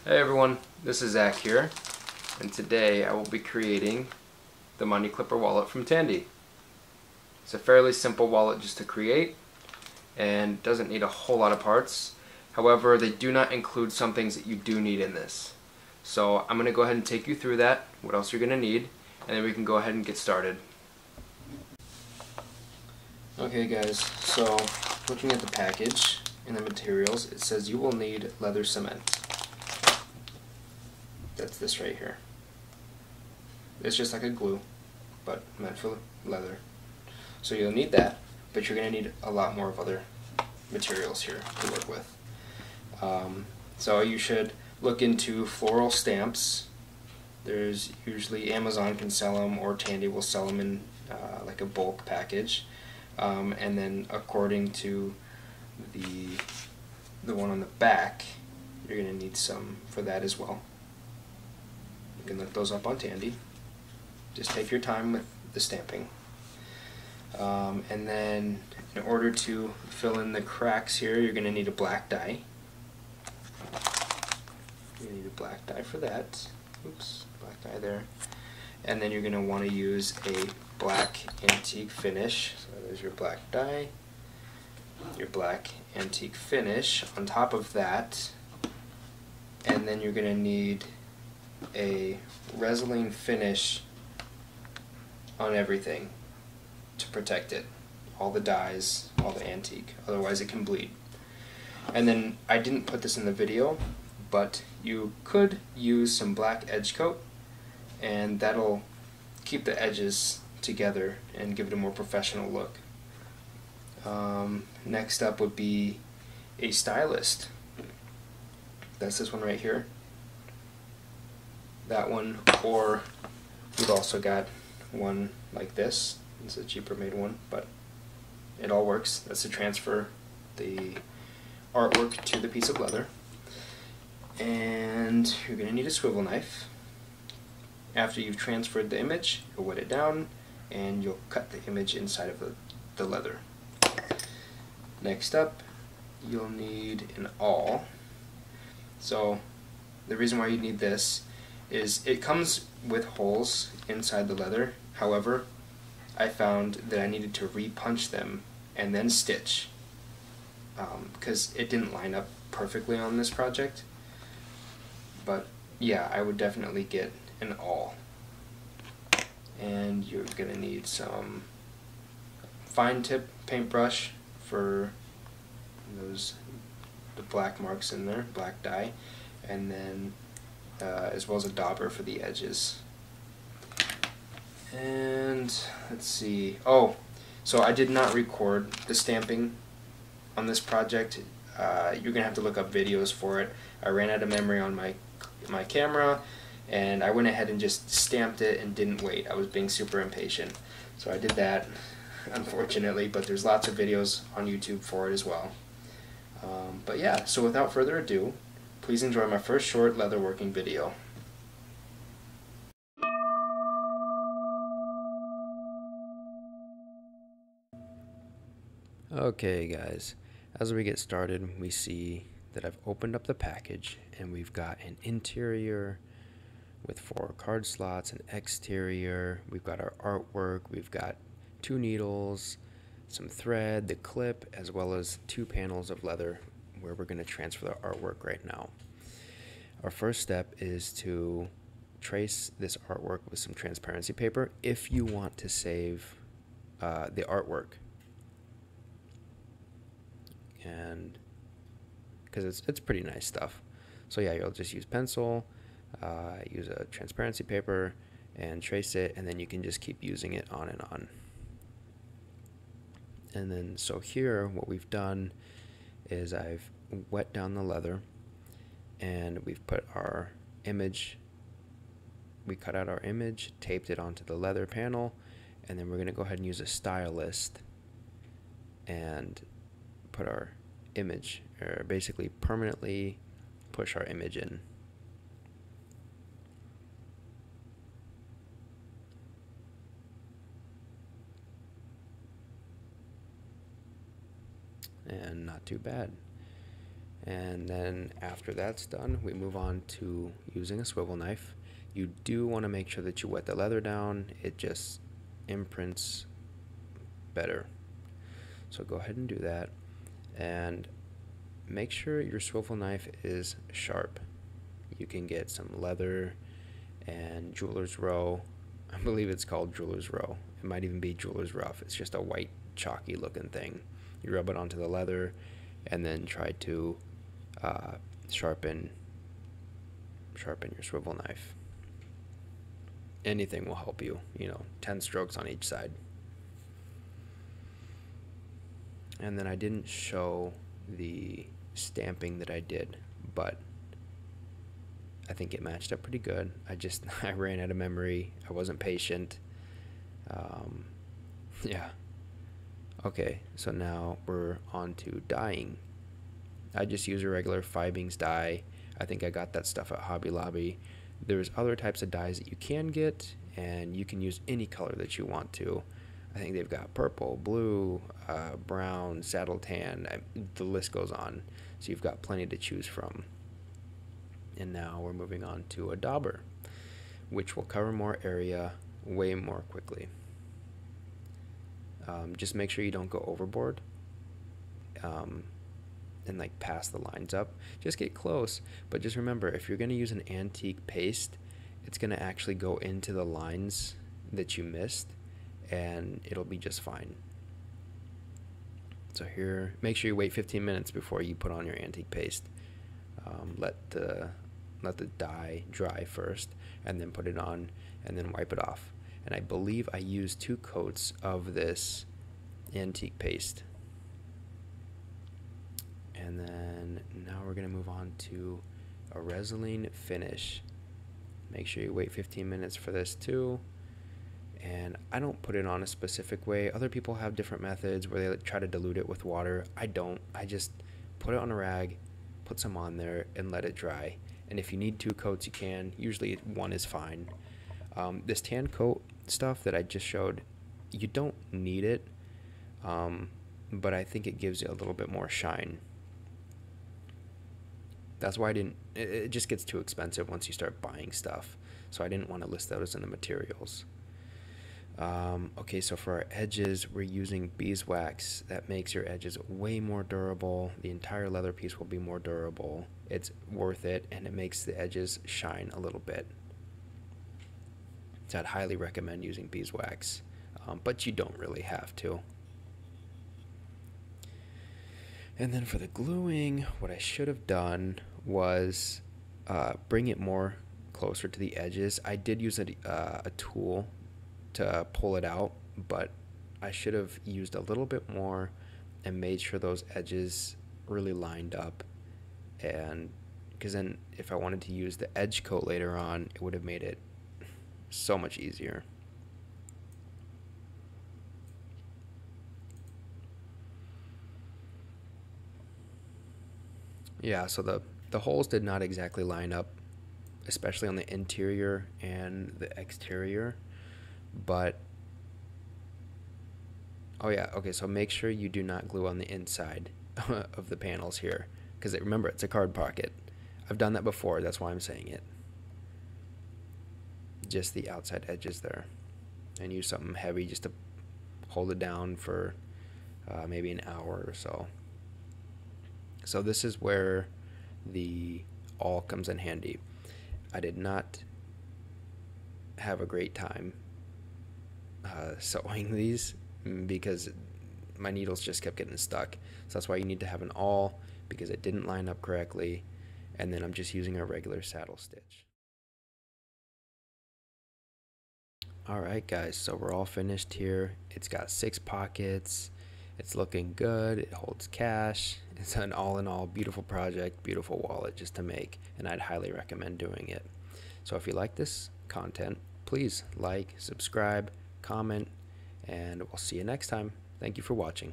Hey everyone, this is Zach here, and today I will be creating the Money Clipper wallet from Tandy. It's a fairly simple wallet just to create and doesn't need a whole lot of parts. However, they do not include some things that you do need in this. So I'm going to go ahead and take you through that, what else you're going to need, and then we can go ahead and get started. Okay guys, so looking at the package and the materials, it says you will need leather cement. That's this right here. It's just like a glue, but meant for leather. So you'll need that, but you're going to need a lot more of other materials here to work with. So you should look into floral stamps. There's usually Amazon can sell them, or Tandy will sell them in like a bulk package. And then according to the one on the back, you're going to need some for that as well. You can look those up on Tandy. Just take your time with the stamping. And then in order to fill in the cracks here, you're going to need a black dye. You need a black dye for that. Oops, black dye there. And then you're going to want to use a black antique finish. So there's your black dye, your black antique finish on top of that. And then you're going to need a resin finish on everything to protect it, all the dyes, all the antique, otherwise it can bleed. And then I didn't put this in the video, but you could use some black edge coat, and that'll keep the edges together and give it a more professional look. Next up would be a stylist. That's this one right here. That one, or we've also got one like this. It's a cheaper made one, but it all works. That's to transfer the artwork to the piece of leather. And you're going to need a swivel knife. After you've transferred the image, you'll wet it down and you'll cut the image inside of the leather. Next up, you'll need an awl. So the reason why you need this is it comes with holes inside the leather. However, I found that I needed to re-punch them and then stitch because it didn't line up perfectly on this project. But yeah, I would definitely get an awl. And you're going to need some fine tip paintbrush for the black marks in there, black dye, and then as well as a dauber for the edges. And let's see. Oh, so I did not record the stamping on this project. You're gonna have to look up videos for it. I ran out of memory on my camera, and I went ahead and just stamped it and didn't wait. I was being super impatient, so I did that, unfortunately. But there's lots of videos on YouTube for it as well. But yeah, so without further ado, please enjoy my first short leatherworking video. Okay guys, as we get started, we see that I've opened up the package and we've got an interior with 4 card slots, an exterior, we've got our artwork, we've got 2 needles, some thread, the clip, as well as 2 panels of leather where we're going to transfer the artwork right now. Our first step is to trace this artwork with some transparency paper if you want to save the artwork. And because it's pretty nice stuff. So yeah, you'll just use pencil, use a transparency paper, and trace it, and then you can just keep using it on and on. And then so here what we've done is I've wet down the leather, and we've put our image, we cut out our image, taped it onto the leather panel, and then we're going to go ahead and use a stylist and put our image, or basically permanently push our image in. And not too bad. And then after that's done, we move on to using a swivel knife. You do want to make sure that you wet the leather down. It just imprints better. So go ahead and do that. And make sure your swivel knife is sharp. You can get some leather and jeweler's row. I believe it's called jeweler's row. It might even be jeweler's rough. It's just a white chalky looking thing. You rub it onto the leather and then try to sharpen your swivel knife. Anything will help you, 10 strokes on each side. And then I didn't show the stamping that I did, but I think it matched up pretty good. I ran out of memory. I wasn't patient. Yeah. Okay, so now we're on to dyeing. I just use a regular Fibings dye. I think I got that stuff at Hobby Lobby. There's other types of dyes that you can get, and you can use any color that you want to. I think they've got purple, blue, brown, saddle tan. The list goes on. So you've got plenty to choose from. And now we're moving on to a dauber, which will cover more area way more quickly. Just make sure you don't go overboard and like pass the lines up. Just get close, but just remember, if you're going to use an antique paste, it's going to actually go into the lines that you missed, and it'll be just fine. So here, make sure you wait 15 minutes before you put on your antique paste. Let the dye dry first, and then put it on, and then wipe it off. And I believe I used 2 coats of this antique paste. And then now we're going to move on to a Resin finish. Make sure you wait 15 minutes for this too. And I don't put it on a specific way. Other people have different methods where they try to dilute it with water. I don't. I just put it on a rag, put some on there, and let it dry. And if you need 2 coats, you can. Usually 1 is fine. This tan coat stuff that I just showed, you don't need it, but I think it gives you a little bit more shine. That's why it just gets too expensive once you start buying stuff. So I didn't want to list those in the materials. Okay, so for our edges, we're using beeswax. That makes your edges way more durable. The entire leather piece will be more durable. It's worth it, and it makes the edges shine a little bit. So I'd highly recommend using beeswax, but you don't really have to. And then for the gluing, what I should have done was bring it more closer to the edges. I did use a tool to pull it out, but I should have used a little bit more and made sure those edges really lined up. And because then if I wanted to use the edge coat later on, it would have made it so much easier. Yeah, so the holes did not exactly line up, especially on the interior and the exterior, but oh yeah, okay, so make sure you do not glue on the inside of the panels here, because remember, it's a card pocket. I've done that before, that's why I'm saying it. Just the outside edges there, and use something heavy just to hold it down for maybe an hour or so. So this is where the awl comes in handy. I did not have a great time sewing these because my needles just kept getting stuck. So that's why you need to have an awl, because it didn't line up correctly. And then I'm just using a regular saddle stitch. Alright guys, so we're all finished here. It's got 6 pockets. It's looking good. It holds cash. It's an all-in-all beautiful project, beautiful wallet just to make, and I'd highly recommend doing it. So if you like this content, please like, subscribe, comment, and we'll see you next time. Thank you for watching.